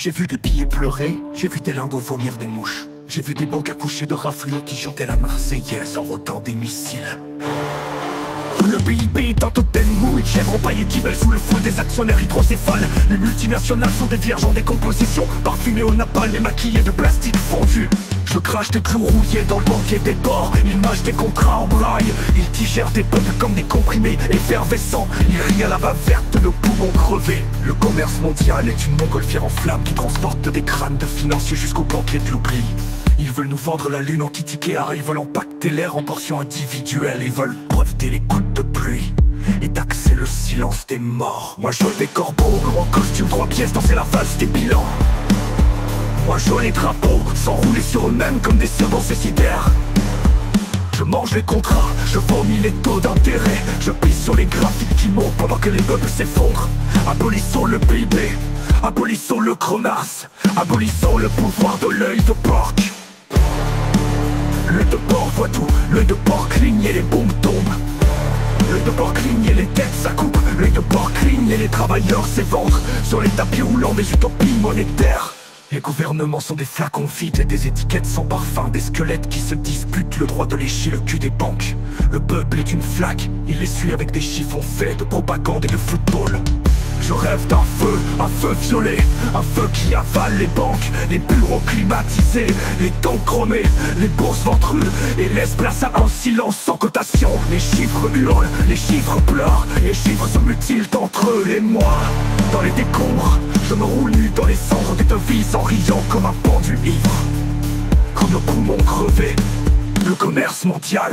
J'ai vu des billets pleurer, j'ai vu des lingots vomir des mouches. J'ai vu des banques accoucher de rafles qui chantaient la Marseillaise en rotant des missiles. Le PIB est un totem mou, une chèvre empaillée qui veulent sous le feu des actionnaires hydrocéphales. Les multinationales sont des vierges en décomposition, parfumées au napalm et maquillées de plastique fondu. Je crache des clous rouillés dans le banquier des ports. Ils mâchent des contrats en braille. Ils digèrent des peuples comme des comprimés effervescents. Ils rient à la bave verte, nos poumons crevés. Le commerce mondial est une montgolfière en flammes qui transporte des crânes de financiers jusqu'au banquier de l'oubli. Ils veulent nous vendre la lune en Kitikéara. Ils veulent empaqueter l'air en portions individuelles. Ils veulent breveter les gouttes de pluie et taxer le silence des morts. Moi je veux des corbeaux en costume 3 pièces, danser la valse des bilans. Moi je veux les drapeaux, s'enrouler sur eux-mêmes comme des serpents suicidaires. Je mange les contrats, je vomis les taux d'intérêt. Je pisse sur les graphiques qui montent pendant que les peuples s'effondrent. Abolissons le PIB, abolissons le Cronas, abolissons le pouvoir de l'œil de porc. L'œil de porc voit tout, l'œil de porc cligne et les bombes tombent. L'œil de porc cligne et les têtes ça coupe. L'œil de porc cligne et les travailleurs s'éventrent sur les tapis roulants des utopies monétaires. Les gouvernements sont des flacons vides et des étiquettes sans parfum. Des squelettes qui se disputent le droit de lécher le cul des banques. Le peuple est une flaque, il les suit avec des chiffons faits de propagande et de football. Je rêve d'un feu violet, un feu qui avale les banques, les bureaux climatisés, les tons chromés, les bourses ventreuses et laisse place à un silence sans cotation. Les chiffres hurlent, les chiffres pleurent, les chiffres se mutilent entre eux et moi. Dans les décombres, je me roule nu dans les cendres des devises en riant comme un pendu ivre. Comme nos poumons crevés, le commerce mondial